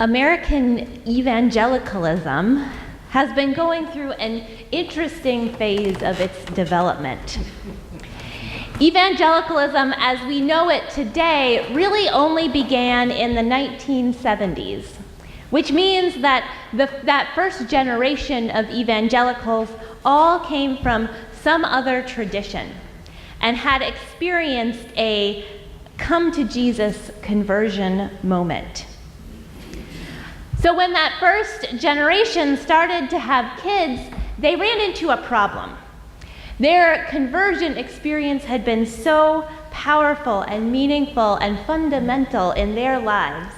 American evangelicalism has been going through an interesting phase of its development. Evangelicalism, as we know it today, really only began in the 1970s, which means that that first generation of evangelicals all came from some other tradition and had experienced a come to Jesus conversion moment. So when that first generation started to have kids, they ran into a problem. Their conversion experience had been so powerful and meaningful and fundamental in their lives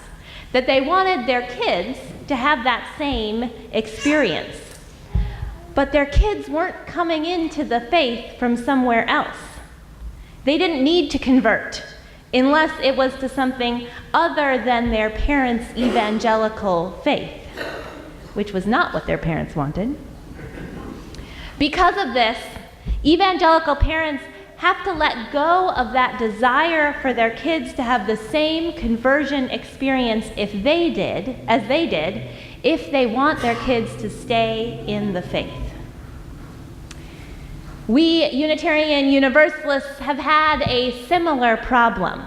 that they wanted their kids to have that same experience. But their kids weren't coming into the faith from somewhere else. They didn't need to convert unless it was to something other than their parents' evangelical faith, which was not what their parents wanted. Because of this, evangelical parents have to let go of that desire for their kids to have the same conversion experience as they did, if they want their kids to stay in the faith. We Unitarian Universalists have had a similar problem.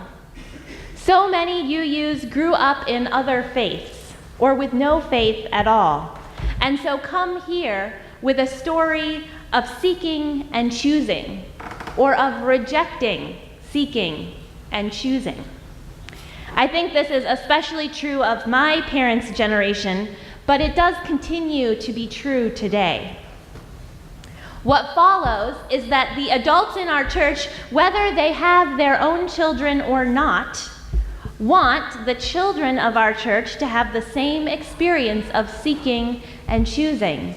So many UUs grew up in other faiths, or with no faith at all, and so come here with a story of seeking and choosing, or of rejecting, seeking, and choosing. I think this is especially true of my parents' generation, but it does continue to be true today. What follows is that the adults in our church, whether they have their own children or not, want the children of our church to have the same experience of seeking and choosing,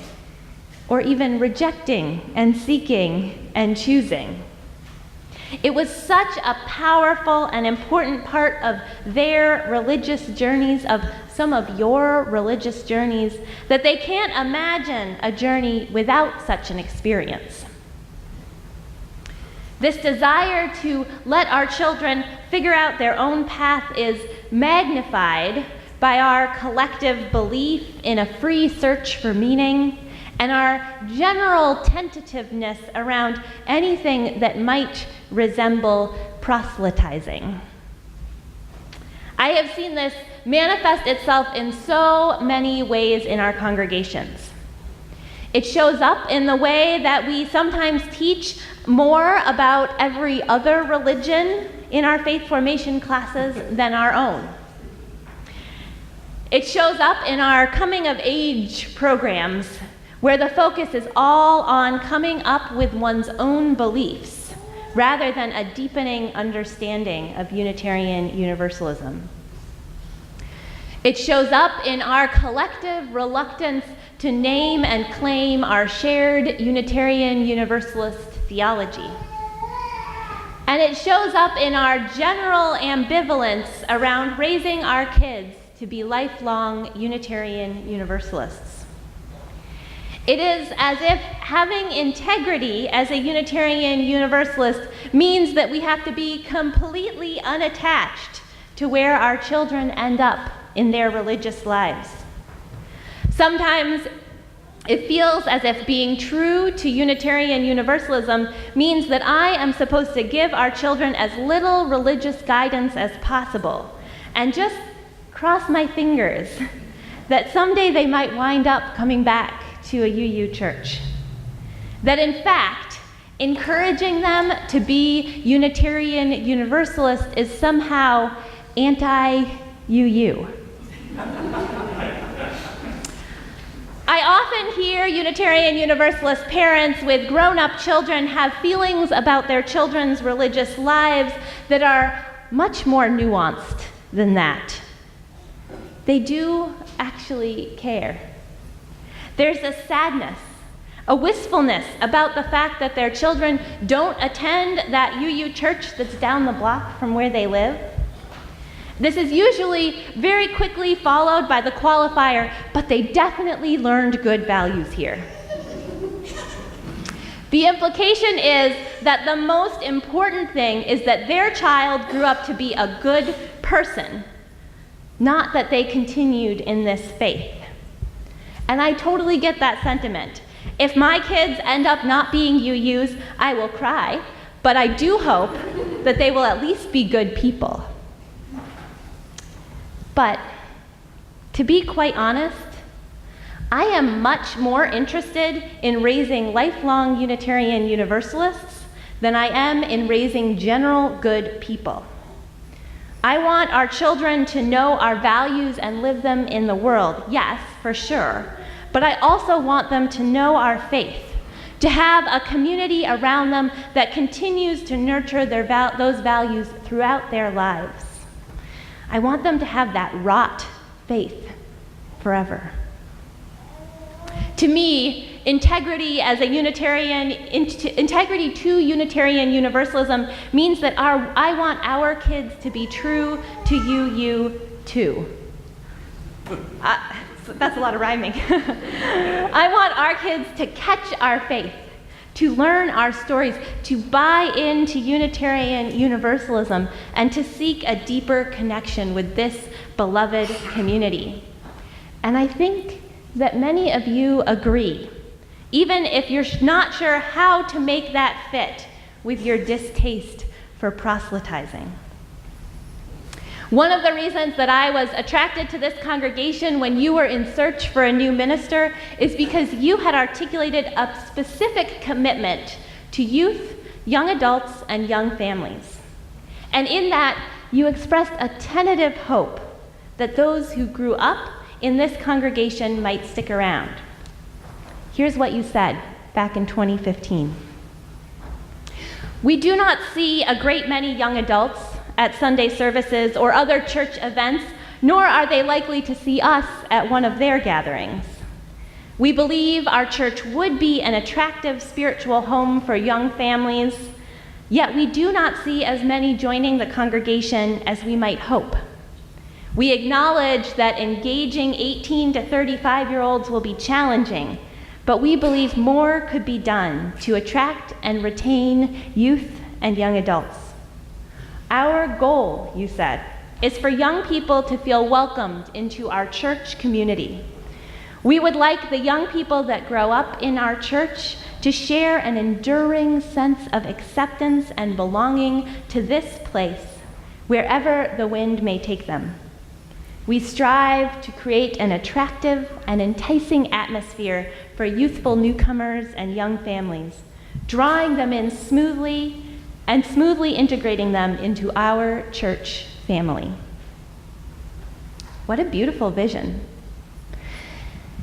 or even rejecting and seeking and choosing. It was such a powerful and important part of their religious journeys, of some of your religious journeys, that they can't imagine a journey without such an experience. This desire to let our children figure out their own path is magnified by our collective belief in a free search for meaning and our general tentativeness around anything that might resemble proselytizing. I have seen this manifest itself in so many ways in our congregations. It shows up in the way that we sometimes teach more about every other religion in our faith formation classes than our own. It shows up in our coming of age programs, where the focus is all on coming up with one's own beliefs, rather than a deepening understanding of Unitarian Universalism. It shows up in our collective reluctance to name and claim our shared Unitarian Universalist theology. And it shows up in our general ambivalence around raising our kids to be lifelong Unitarian Universalists. It is as if having integrity as a Unitarian Universalist means that we have to be completely unattached to where our children end up in their religious lives. Sometimes it feels as if being true to Unitarian Universalism means that I am supposed to give our children as little religious guidance as possible and just cross my fingers that someday they might wind up coming back to a UU church. That in fact, encouraging them to be Unitarian Universalist is somehow anti-UU. I often hear Unitarian Universalist parents with grown-up children have feelings about their children's religious lives that are much more nuanced than that. They do actually care. There's a sadness, a wistfulness about the fact that their children don't attend that UU church that's down the block from where they live. This is usually very quickly followed by the qualifier, but they definitely learned good values here. The implication is that the most important thing is that their child grew up to be a good person, not that they continued in this faith. And I totally get that sentiment. If my kids end up not being UUs, I will cry, but I do hope that they will at least be good people. But to be quite honest, I am much more interested in raising lifelong Unitarian Universalists than I am in raising general good people. I want our children to know our values and live them in the world, yes, for sure, but I also want them to know our faith, to have a community around them that continues to nurture those values throughout their lives. I want them to have that wrought faith forever. To me, integrity as a Unitarian, integrity to Unitarian Universalism means that I want our kids to be true to UU too. That's a lot of rhyming. I want our kids to catch our faith, to learn our stories, to buy into Unitarian Universalism, and to seek a deeper connection with this beloved community. And I think that many of you agree, even if you're not sure how to make that fit with your distaste for proselytizing. One of the reasons that I was attracted to this congregation when you were in search for a new minister is because you had articulated a specific commitment to youth, young adults, and young families. And in that, you expressed a tentative hope that those who grew up in this congregation might stick around. Here's what you said back in 2015. We do not see a great many young adults at Sunday services or other church events, nor are they likely to see us at one of their gatherings. We believe our church would be an attractive spiritual home for young families, yet we do not see as many joining the congregation as we might hope. We acknowledge that engaging 18 to 35-year-olds will be challenging, but we believe more could be done to attract and retain youth and young adults. Our goal, you said, is for young people to feel welcomed into our church community. We would like the young people that grow up in our church to share an enduring sense of acceptance and belonging to this place, wherever the wind may take them. We strive to create an attractive and enticing atmosphere for youthful newcomers and young families, drawing them in smoothly and smoothly integrating them into our church family. What a beautiful vision.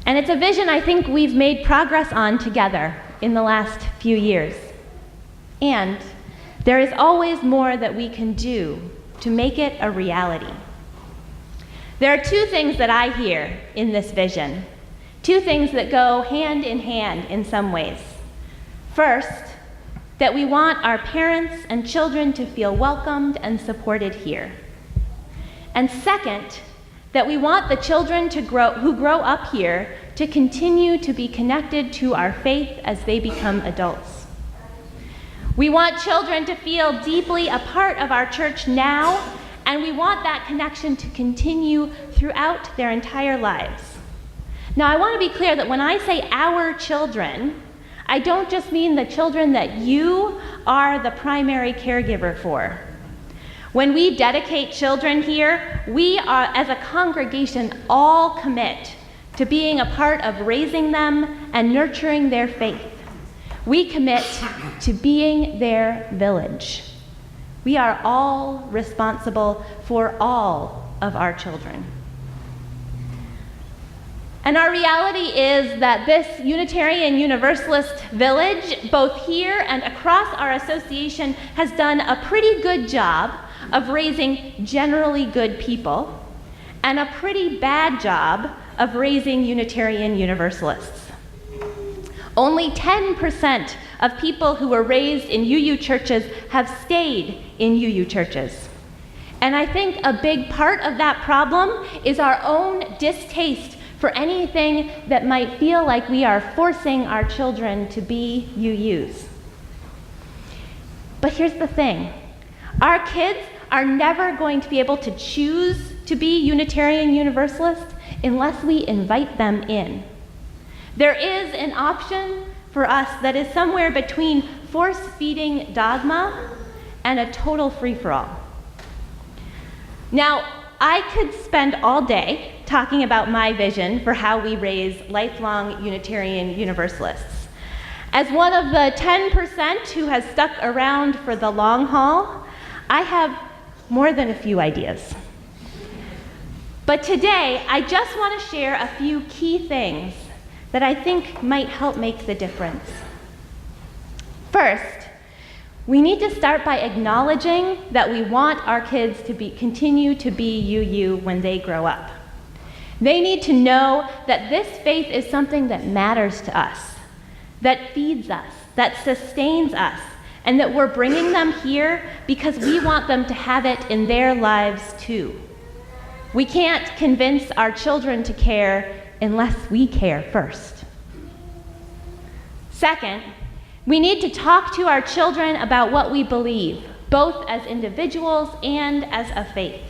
And it's a vision I think we've made progress on together in the last few years. And there is always more that we can do to make it a reality. There are two things that I hear in this vision, two things that go hand in some ways. First, that we want our parents and children to feel welcomed and supported here. And second, that we want the children who grow up here to continue to be connected to our faith as they become adults. We want children to feel deeply a part of our church now, and we want that connection to continue throughout their entire lives. Now, I want to be clear that when I say our children, I don't just mean the children that you are the primary caregiver for. When we dedicate children here, we are, as a congregation, all commit to being a part of raising them and nurturing their faith. We commit to being their village. We are all responsible for all of our children. And our reality is that this Unitarian Universalist village, both here and across our association, has done a pretty good job of raising generally good people and a pretty bad job of raising Unitarian Universalists. Only 10% of people who were raised in UU churches have stayed in UU churches. And I think a big part of that problem is our own distaste for anything that might feel like we are forcing our children to be UUs. But here's the thing. Our kids are never going to be able to choose to be Unitarian Universalists unless we invite them in. There is an option for us that is somewhere between force-feeding dogma and a total free-for-all. Now, I could spend all day talking about my vision for how we raise lifelong Unitarian Universalists. As one of the 10% who has stuck around for the long haul, I have more than a few ideas. But today, I just want to share a few key things that I think might help make the difference. First, we need to start by acknowledging that we want our kids to continue to be UU when they grow up. They need to know that this faith is something that matters to us, that feeds us, that sustains us, and that we're bringing them here because we want them to have it in their lives too. We can't convince our children to care unless we care first. Second, we need to talk to our children about what we believe, both as individuals and as a faith.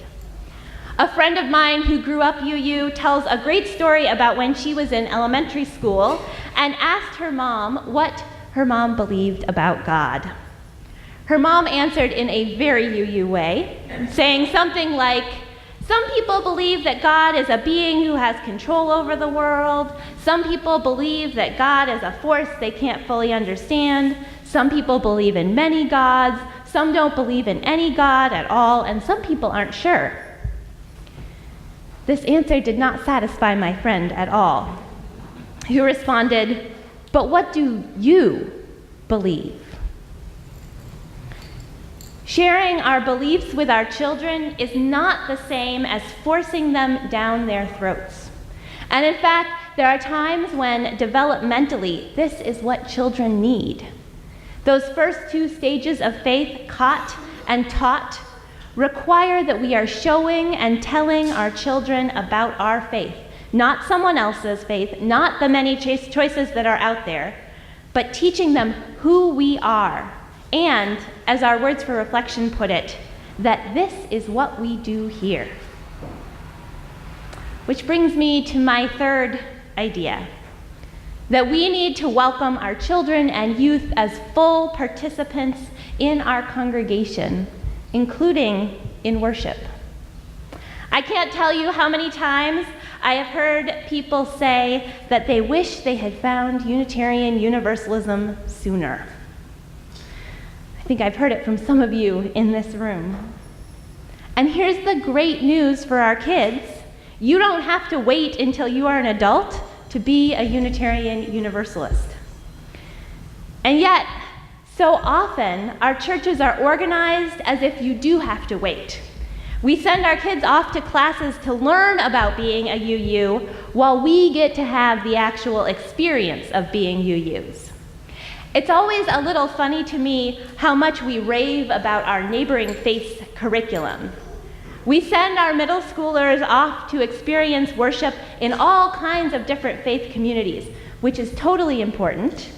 A friend of mine who grew up UU tells a great story about when she was in elementary school and asked her mom what her mom believed about God. Her mom answered in a very UU way, saying something like, "Some people believe that God is a being who has control over the world. Some people believe that God is a force they can't fully understand. Some people believe in many gods. Some don't believe in any God at all, and some people aren't sure." This answer did not satisfy my friend at all, who responded, "But what do you believe?" Sharing our beliefs with our children is not the same as forcing them down their throats. And in fact, there are times when developmentally, this is what children need. Those first two stages of faith, caught and taught, require that we are showing and telling our children about our faith, not someone else's faith, not the many choices that are out there, but teaching them who we are. And, as our words for reflection put it, that this is what we do here. Which brings me to my third idea, that we need to welcome our children and youth as full participants in our congregation, including in worship. I can't tell you how many times I have heard people say that they wish they had found Unitarian Universalism sooner. I think I've heard it from some of you in this room. And here's the great news for our kids. You don't have to wait until you are an adult to be a Unitarian Universalist. And yet, so often, our churches are organized as if you do have to wait. We send our kids off to classes to learn about being a UU while we get to have the actual experience of being UUs. It's always a little funny to me how much we rave about our neighboring faith's curriculum. We send our middle schoolers off to experience worship in all kinds of different faith communities, which is totally important.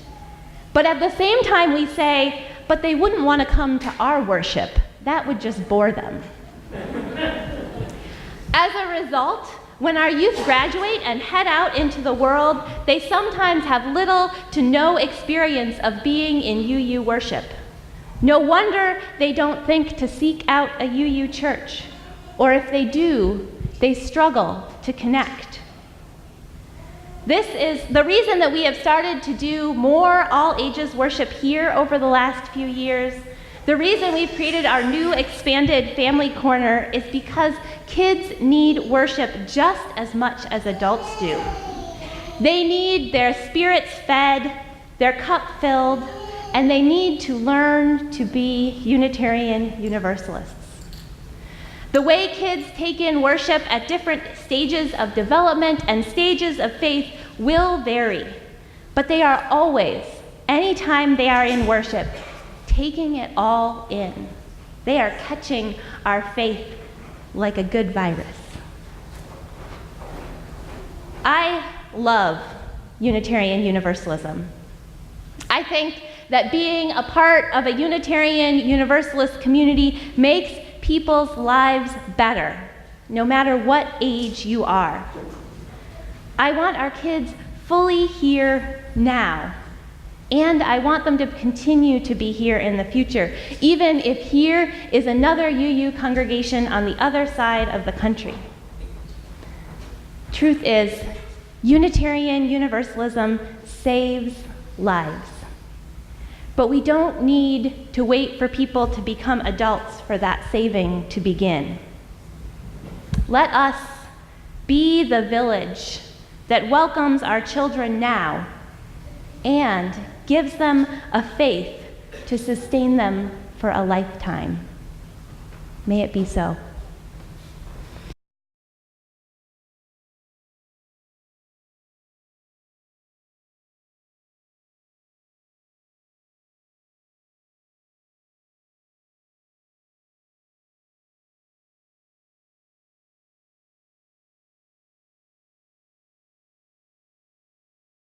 But at the same time, we say, but they wouldn't want to come to our worship. That would just bore them. As a result, when our youth graduate and head out into the world, they sometimes have little to no experience of being in UU worship. No wonder they don't think to seek out a UU church, or if they do, they struggle to connect. This is the reason that we have started to do more all-ages worship here over the last few years. The reason we've created our new expanded family corner is because kids need worship just as much as adults do. They need their spirits fed, their cup filled, and they need to learn to be Unitarian Universalists. The way kids take in worship at different stages of development and stages of faith will vary, but they are always, anytime they are in worship, taking it all in. They are catching our faith like a good virus. I love Unitarian Universalism. I think that being a part of a Unitarian Universalist community makes people's lives better, no matter what age you are. I want our kids fully here now, and I want them to continue to be here in the future, even if here is another UU congregation on the other side of the country. Truth is, Unitarian Universalism saves lives. But we don't need to wait for people to become adults for that saving to begin. Let us be the village that welcomes our children now and gives them a faith to sustain them for a lifetime. May it be so.